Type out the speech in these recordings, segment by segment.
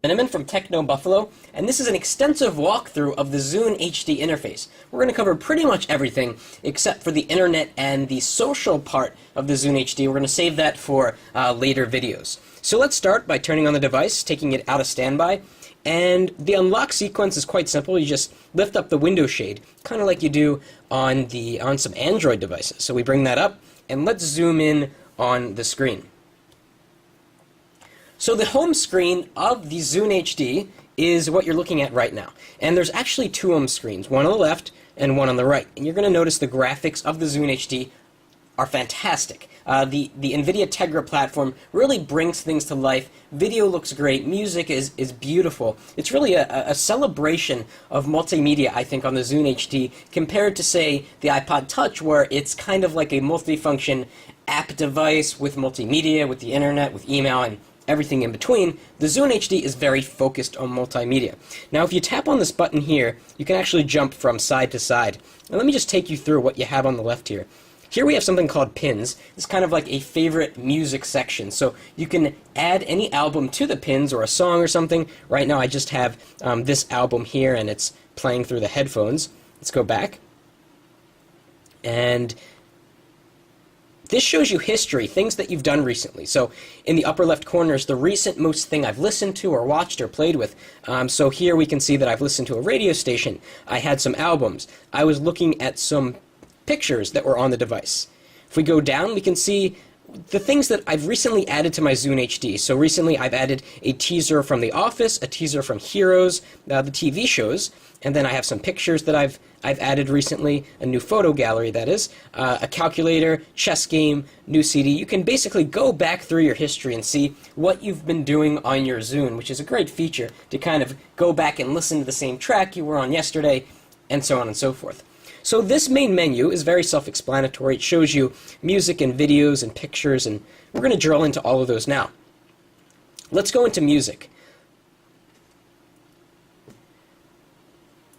And I'm in from Techno Buffalo, and this is an extensive walkthrough of the Zune HD interface. We're going to cover pretty much everything except for the internet and the social part of the Zune HD. We're going to save that for later videos. So let's start by turning on the device, taking it out of standby, and the unlock sequence is quite simple. You just lift up the window shade, kind of like you do on some Android devices. So we bring that up, and let's zoom in on the screen. So the home screen of the Zune HD is what you're looking at right now. And there's actually two home screens, one on the left and one on the right. And you're going to notice the graphics of the Zune HD are fantastic. The NVIDIA Tegra platform really brings things to life. Video looks great. Music is beautiful. It's really a celebration of multimedia, I think, on the Zune HD compared to, say, the iPod Touch, where it's kind of like a multifunction app device with multimedia, with the internet, with email, and everything in between. The Zune HD is very focused on multimedia. Now, if you tap on this button here, you can actually jump from side to side. Now, let me just take you through what you have on the left here. Here we have something called pins. It's kind of like a favorite music section. So you can add any album to the pins or a song or something. Right now I just have this album here and it's playing through the headphones. Let's go back. And this shows you history, things that you've done recently. So in the upper left corner is the recent most thing I've listened to or watched or played with. So here we can see that I've listened to a radio station. I had some albums. I was looking at some pictures that were on the device. If we go down, we can see the things that I've recently added to my Zune HD. So recently I've added a teaser from The Office, a teaser from Heroes, the TV shows, and then I have some pictures that I've added recently, a new photo gallery that is, a calculator, chess game, new CD. You can basically go back through your history and see what you've been doing on your Zune, which is a great feature to kind of go back and listen to the same track you were on yesterday, and so on and so forth. So this main menu is very self-explanatory. It shows you music and videos and pictures, and we're going to drill into all of those now. Let's go into music.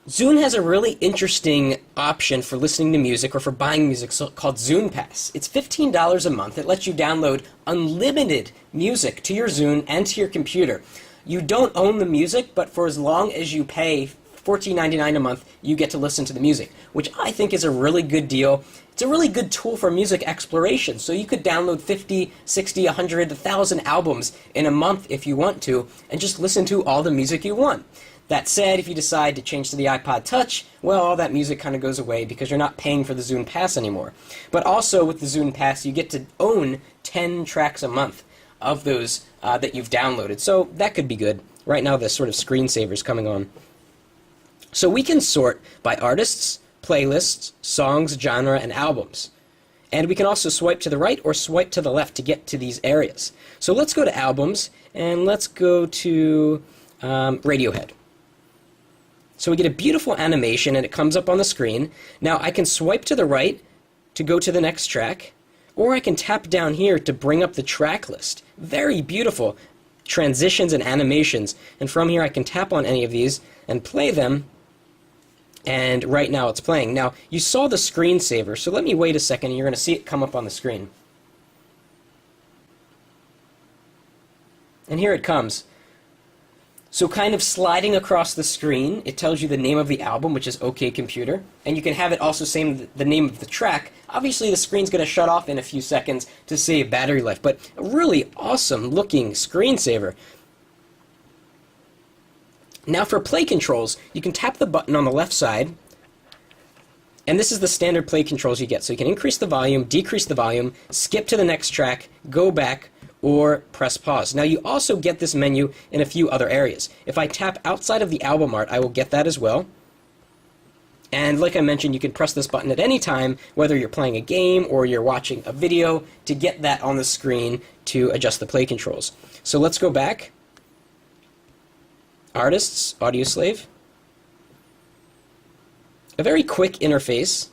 Zune has a really interesting option for listening to music or for buying music called Zune Pass. It's $15 a month. It lets you download unlimited music to your Zune and to your computer. You don't own the music, but for as long as you pay $14.99 a month, you get to listen to the music, which I think is a really good deal. It's a really good tool for music exploration. So you could download 50, 60, 100, 1,000 albums in a month if you want to, and just listen to all the music you want. That said, if you decide to change to the iPod Touch, well, all that music kind of goes away because you're not paying for the Zune Pass anymore. But also with the Zune Pass, you get to own 10 tracks a month of those that you've downloaded. So that could be good. Right now, the sort of screensaver's coming on. So we can sort by artists, playlists, songs, genre, and albums. And we can also swipe to the right or swipe to the left to get to these areas. So let's go to albums, and let's go to Radiohead. So we get a beautiful animation, and it comes up on the screen. Now I can swipe to the right to go to the next track, or I can tap down here to bring up the track list. Very beautiful transitions and animations. And from here I can tap on any of these and play them. And right now it's playing. Now, you saw the screensaver, so let me wait a second and you're going to see it come up on the screen. And here it comes. So kind of sliding across the screen, it tells you the name of the album, which is OK Computer, and you can have it also say the name of the track. Obviously, the screen's going to shut off in a few seconds to save battery life, but a really awesome looking screensaver. Now for play controls, you can tap the button on the left side, and this is the standard play controls you get. So you can increase the volume, decrease the volume, skip to the next track, go back, or press pause. Now you also get this menu in a few other areas. If I tap outside of the album art, I will get that as well. And like I mentioned, you can press this button at any time, whether you're playing a game or you're watching a video, to get that on the screen to adjust the play controls. So let's go back. Artists, Audioslave. A very quick interface.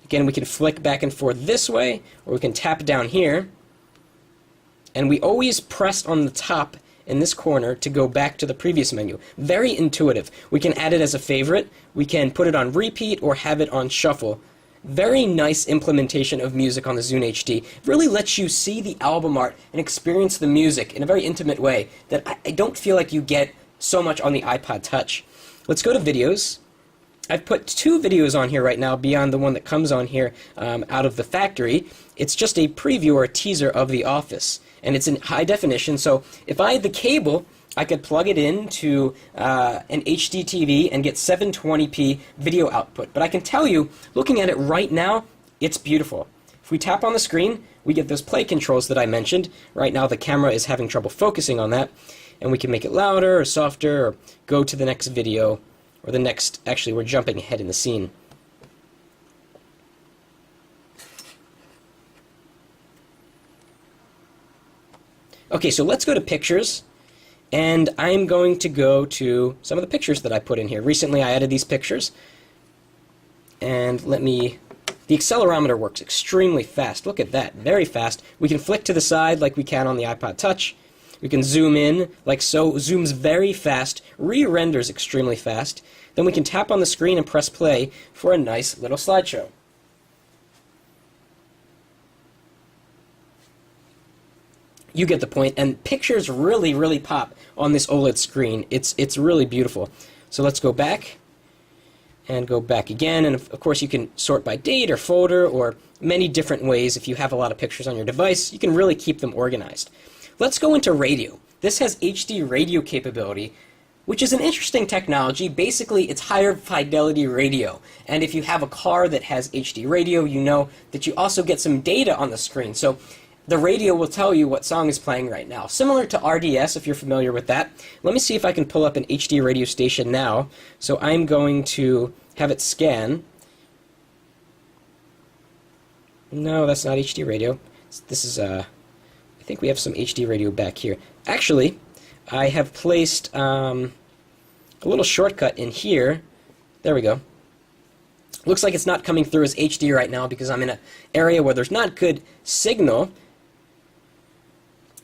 Again, we can flick back and forth this way, or we can tap down here. And we always press on the top in this corner to go back to the previous menu. Very intuitive. We can add it as a favorite, we can put it on repeat, or have it on shuffle. Very nice implementation of music on the Zune HD. It really lets you see the album art and experience the music in a very intimate way that I don't feel like you get so much on the iPod Touch. Let's go to videos. I've put 2 videos on here right now beyond the one that comes on here out of the factory. It's just a preview or a teaser of The Office, and it's in high definition, so if I had the cable, I could plug it into an HD TV and get 720p video output. But I can tell you, looking at it right now, it's beautiful. If we tap on the screen, we get those play controls that I mentioned. Right now the camera is having trouble focusing on that, and we can make it louder or softer or go to the next video. Or the next, actually we're jumping ahead in the scene. Okay, so let's go to pictures, and I'm going to go to some of the pictures that I put in here. Recently I added these pictures, and the accelerometer works extremely fast. Look at that, very fast. We can flick to the side like we can on the iPod Touch. We can zoom in like so, zooms very fast, re-renders extremely fast. Then we can tap on the screen and press play for a nice little slideshow. You get the point, and pictures really, really pop on this OLED screen. It's really beautiful. So let's go back, and go back again, and of course you can sort by date or folder or many different ways. If you have a lot of pictures on your device, you can really keep them organized. Let's go into radio. This has HD radio capability, which is an interesting technology. Basically, it's higher fidelity radio. And if you have a car that has HD radio, you know that you also get some data on the screen. So the radio will tell you what song is playing right now. Similar to RDS, if you're familiar with that. Let me see if I can pull up an HD radio station now. So I'm going to have it scan. No, that's not HD radio. This is I think we have some HD radio back here. Actually, I have placed a little shortcut in here. There we go. Looks like it's not coming through as HD right now because I'm in an area where there's not good signal.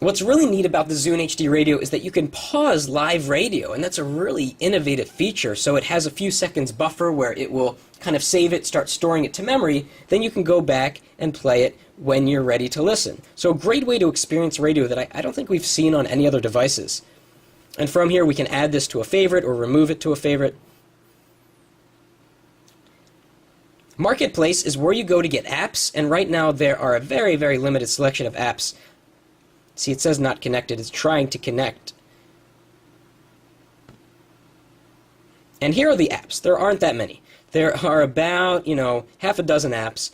What's really neat about the Zune HD radio is that you can pause live radio, and that's a really innovative feature. So it has a few seconds buffer where it will kind of save it, start storing it to memory, then you can go back and play it when you're ready to listen. So a great way to experience radio that I don't think we've seen on any other devices. And from here we can add this to a favorite or remove it to a favorite. Marketplace is where you go to get apps, and right now there are a very, very limited selection of apps. See, it says not connected. It's trying to connect. And here are the apps. There aren't that many. There are about, half a dozen apps.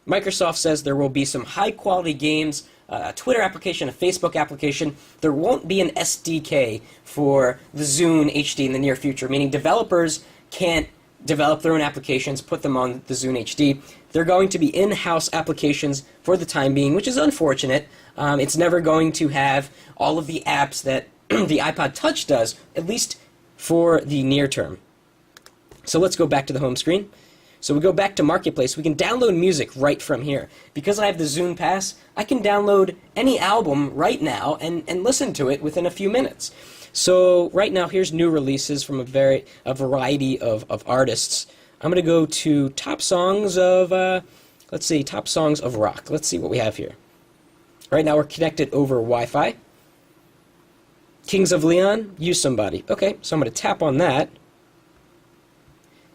Microsoft says there will be some high-quality games, a Twitter application, a Facebook application. There won't be an SDK for the Zune HD in the near future, meaning developers can't develop their own applications, put them on the Zune HD. They're going to be in-house applications for the time being, which is unfortunate. It's never going to have all of the apps that the iPod Touch does, at least for the near term. So let's go back to the home screen. So we go back to Marketplace. We can download music right from here. Because I have the Zune Pass, I can download any album right now and listen to it within a few minutes. So right now, here's new releases from a variety of artists. I'm going to go to top songs of, top songs of rock. Let's see what we have here. Right now we're connected over Wi-Fi. Kings of Leon, Use Somebody. Okay, so I'm going to tap on that.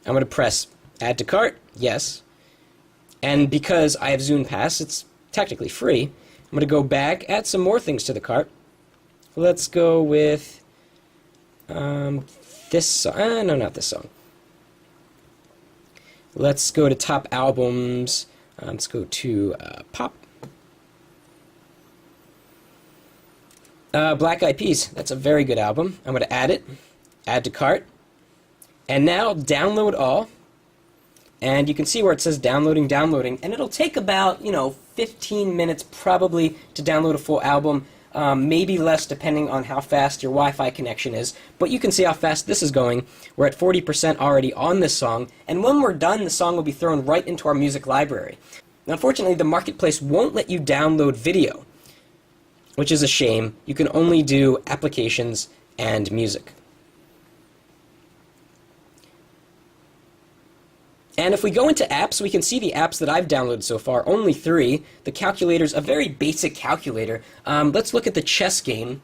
I'm going to press Add to Cart, yes. And because I have Zune Pass, it's technically free. I'm going to go back, add some more things to the cart. Let's go with this song. No, not this song. Let's go to top albums. Let's go to pop. Black Eyed Peas. That's a very good album. I'm going to add it. Add to cart. And now download all. And you can see where it says downloading, and it'll take about, 15 minutes probably to download a full album, maybe less depending on how fast your Wi-Fi connection is. But you can see how fast this is going. We're at 40% already on this song, and when we're done, the song will be thrown right into our music library. Now, unfortunately, the Marketplace won't let you download video, which is a shame. You can only do applications and music. And if we go into apps, we can see the apps that I've downloaded so far, only 3. The calculator's a very basic calculator. Let's look at the chess game.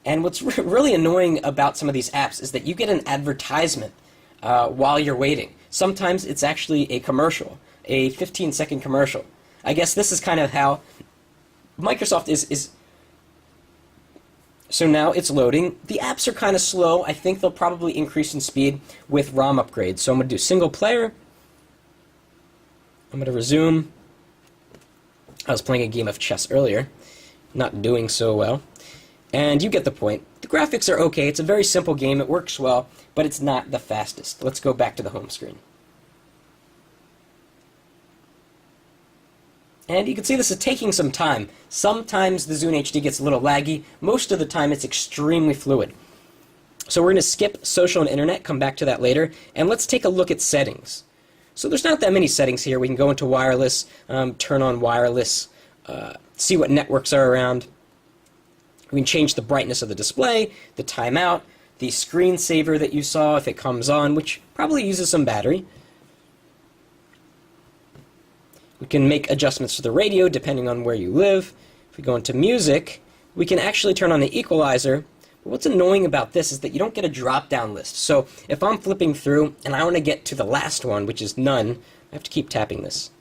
And what's really annoying about some of these apps is that you get an advertisement while you're waiting. Sometimes it's actually a commercial, a 15-second commercial. I guess this is kind of how Microsoft is. So now it's loading. The apps are kind of slow. I think they'll probably increase in speed with ROM upgrades. So I'm going to do single player. I'm going to resume. I was playing a game of chess earlier, not doing so well. And you get the point. The graphics are okay. It's a very simple game. It works well, but it's not the fastest. Let's go back to the home screen. And you can see this is taking some time. Sometimes the Zune HD gets a little laggy. Most of the time it's extremely fluid. So we're going to skip social and internet, come back to that later, and let's take a look at settings. So there's not that many settings here. We can go into wireless, turn on wireless, see what networks are around. We can change the brightness of the display, the timeout, the screensaver that you saw if it comes on, which probably uses some battery. We can make adjustments to the radio depending on where you live. If we go into music, we can actually turn on the equalizer. But what's annoying about this is that you don't get a drop-down list. So if I'm flipping through and I want to get to the last one, which is none, I have to keep tapping this.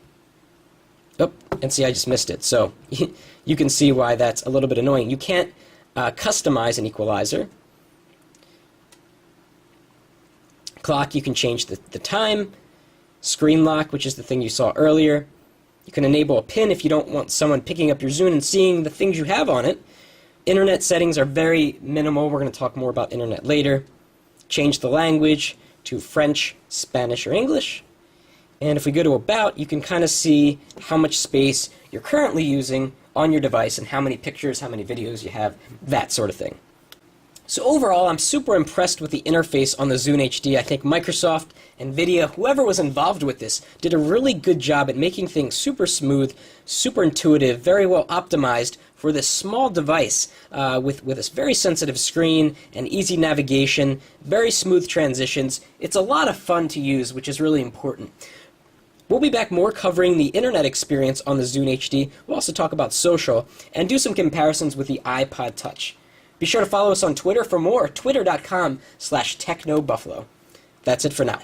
Oh, and see, I just missed it. So you can see why that's a little bit annoying. You can't customize an equalizer. Clock, you can change the time. Screen lock, which is the thing you saw earlier. You can enable a pin if you don't want someone picking up your Zune and seeing the things you have on it. Internet settings are very minimal. We're going to talk more about internet later. Change the language to French, Spanish, or English. And if we go to About, you can kind of see how much space you're currently using on your device and how many pictures, how many videos you have, that sort of thing. So overall, I'm super impressed with the interface on the Zune HD. I think Microsoft, NVIDIA, whoever was involved with this, did a really good job at making things super smooth, super intuitive, very well optimized for this small device with this very sensitive screen and easy navigation, very smooth transitions. It's a lot of fun to use, which is really important. We'll be back more covering the internet experience on the Zune HD. We'll also talk about social and do some comparisons with the iPod Touch. Be sure to follow us on Twitter for more, twitter.com/technobuffalo. That's it for now.